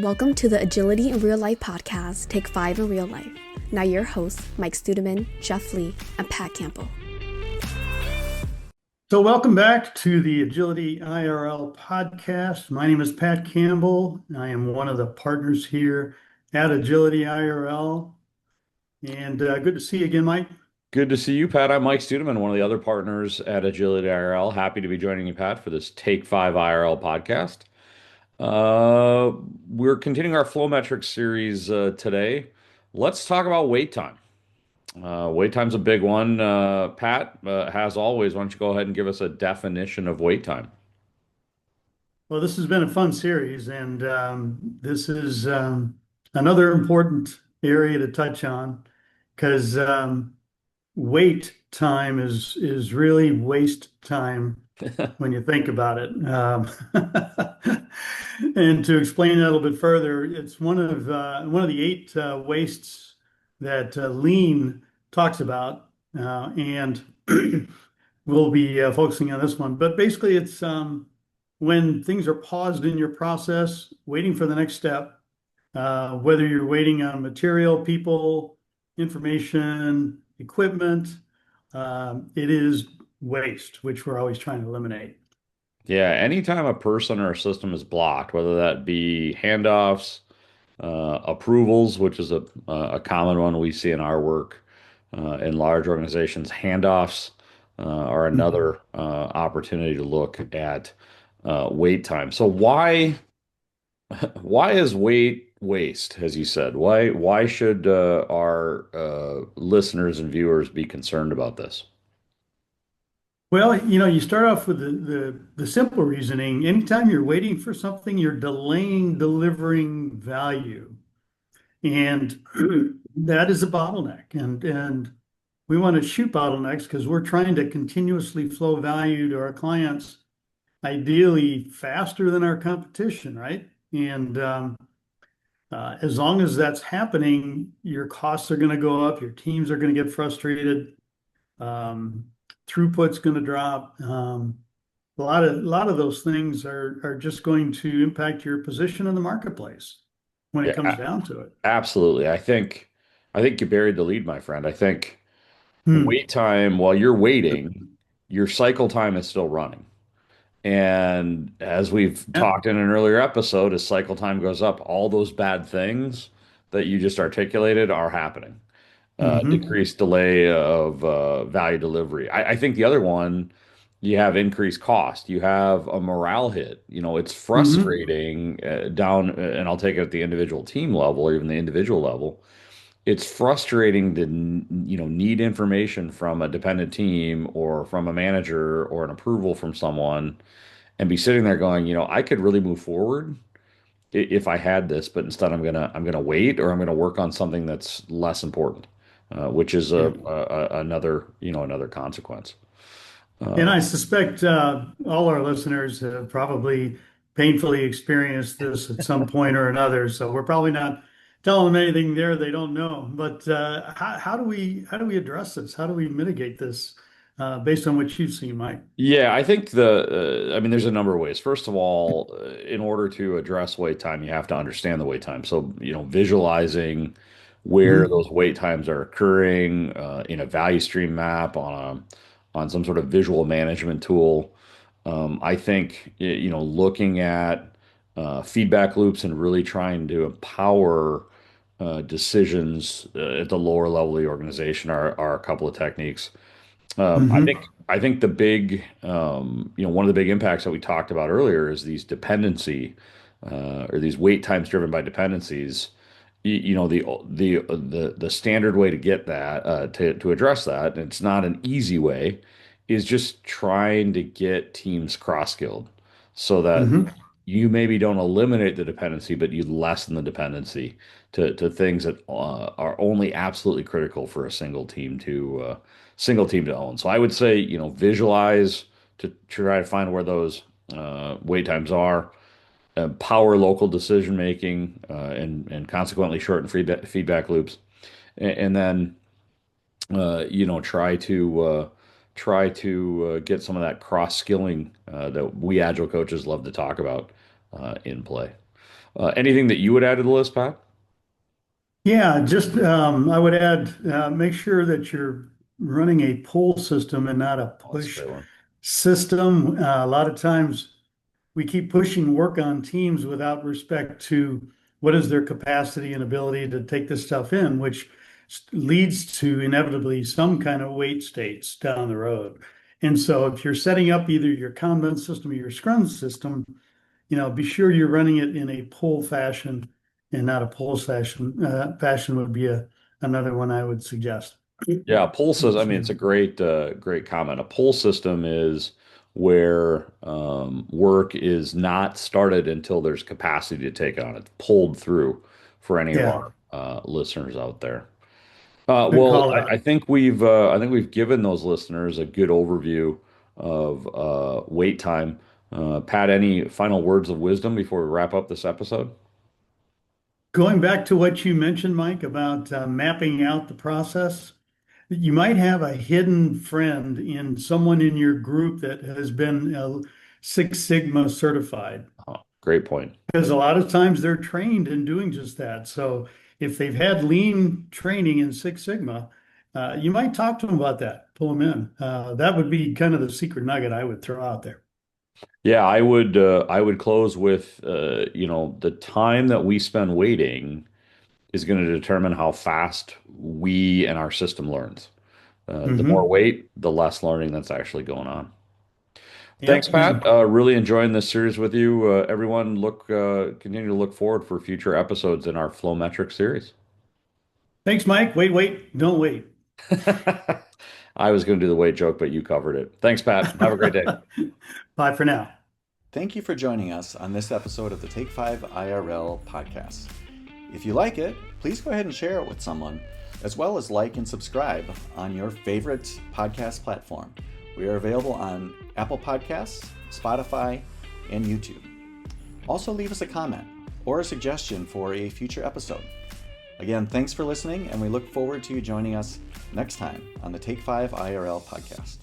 Welcome to the Agility in Real Life podcast, Take 5 in Real Life. Now your hosts, Mike Studeman, Jeff Lee, and Pat Campbell. So welcome back to the Agility IRL podcast. My name is Pat Campbell. I am one of the partners here at Agility IRL. And good to see you again, Mike. Good to see you, Pat. I'm Mike Studeman, one of the other partners at Agility IRL. Happy to be joining you, Pat, for this Take 5 IRL podcast. Uh, we're continuing our flow metrics series today. Let's talk about wait time. Wait time's a big one. Pat, as always, why don't you go ahead and give us a definition of wait time? Well, this has been a fun series, and this is another important area to touch on because wait time is really waste time when you think about it. And to explain that a little bit further, it's one of the eight wastes that Lean talks about, and we'll be focusing on this one. But basically, it's when things are paused in your process, waiting for the next step, whether you're waiting on material, people, information, equipment, it is waste, which we're always trying to eliminate. Yeah, anytime a person or a system is blocked, whether that be handoffs, approvals, which is a common one we see in our work in large organizations, handoffs are another opportunity to look at wait time. So why is wait waste, as you said? Why should our listeners and viewers be concerned about this? Well, you start off with the simple reasoning. Anytime you're waiting for something, you're delaying delivering value. And that is a bottleneck. And we want to shoot bottlenecks because we're trying to continuously flow value to our clients, ideally faster than our competition, right? And as long as that's happening, your costs are going to go up, your teams are going to get frustrated, throughput's going to drop. A lot of those things are just going to impact your position in the marketplace when it comes Yeah, down to it. absolutely. I think you buried the lead, my friend. I think Hmm. wait time, while you're waiting, your cycle time is still running. And as we've Yeah. talked in an earlier episode, as cycle time goes up, all those bad things that you just articulated are happening. Hmm. Decreased delay of value delivery. I think the other one, you have increased cost. You have a morale hit. It's Hmm. frustrating down, and I'll take it at the individual team level or even the individual level. It's frustrating to, need information from a dependent team or from a manager or an approval from someone and be sitting there going, I could really move forward if I had this, but instead I'm gonna wait or I'm gonna work on something that's less important, which is Yeah. another another consequence. And Uh, I suspect all our listeners have probably painfully experienced this at some point or another. So we're probably not telling them anything there they don't know. But how do we address this? How do we mitigate this based on what you've seen, Mike? yeah, I think I mean, there's a number of ways. First of all, in order to address wait time, you have to understand the wait time. So, visualizing where Hmm. those wait times are occurring in a value stream map on some sort of visual management tool. I think looking at feedback loops and really trying to empower decisions at the lower level of the organization are a couple of techniques. Hmm. I think the big one of the big impacts that we talked about earlier is these dependency or these wait times driven by dependencies. The standard way to get that to address that, and it's not an easy way, is just trying to get teams cross-skilled so that Hmm. you maybe don't eliminate the dependency, but you lessen the dependency to things that are only absolutely critical for a single team to own. So I would say, visualize to try to find where those wait times are, empower local decision making, and consequently shorten feedback loops, and then try to get some of that cross skilling that we agile coaches love to talk about in play. Anything that you would add to the list, Pat? Yeah, just I would add, make sure that you're running a pull system and not a Oh, that's a push great one. system. A lot of times we keep pushing work on teams without respect to what is their capacity and ability to take this stuff in, which leads to inevitably some kind of wait states down the road. And so if you're setting up either your Kanban system or your Scrum system, be sure you're running it in a pull fashion and not a pull fashion. Fashion would be another one I would suggest. Yeah, a pull system. I mean, it's a great comment. A pull system is where work is not started until there's capacity to take on it, pulled through for any of Yeah, our listeners out there. good Well, call I out. think I think we've given those listeners a good overview of wait time. Pat, any final words of wisdom before we wrap up this episode? Going back to what you mentioned, Mike, about mapping out the process, you might have a hidden friend in someone in your group that has been Six Sigma certified. Oh, great point. Because a lot of times they're trained in doing just that. So if they've had lean training in Six Sigma, you might talk to them about that, pull them in. That would be kind of the secret nugget I would throw out there. Yeah, I would close with the time that we spend waiting is going to determine how fast we and our system learns. The more Hmm. wait, the less learning that's actually going on. Thanks, Yep. Pat. Really enjoying this series with you. Everyone, continue to look forward for future episodes in our Flow Metric series. Thanks, Mike. Wait, don't wait. I was going to do the wait joke, but you covered it. Thanks, Pat. Have a great day. Bye for now. Thank you for joining us on this episode of the Take 5 IRL podcast. If you like it, please go ahead and share it with someone, as well as like and subscribe on your favorite podcast platform. We are available on Apple Podcasts, Spotify, and YouTube. Also, leave us a comment or a suggestion for a future episode. Again, thanks for listening, and we look forward to you joining us next time on the Take 5 IRL podcast.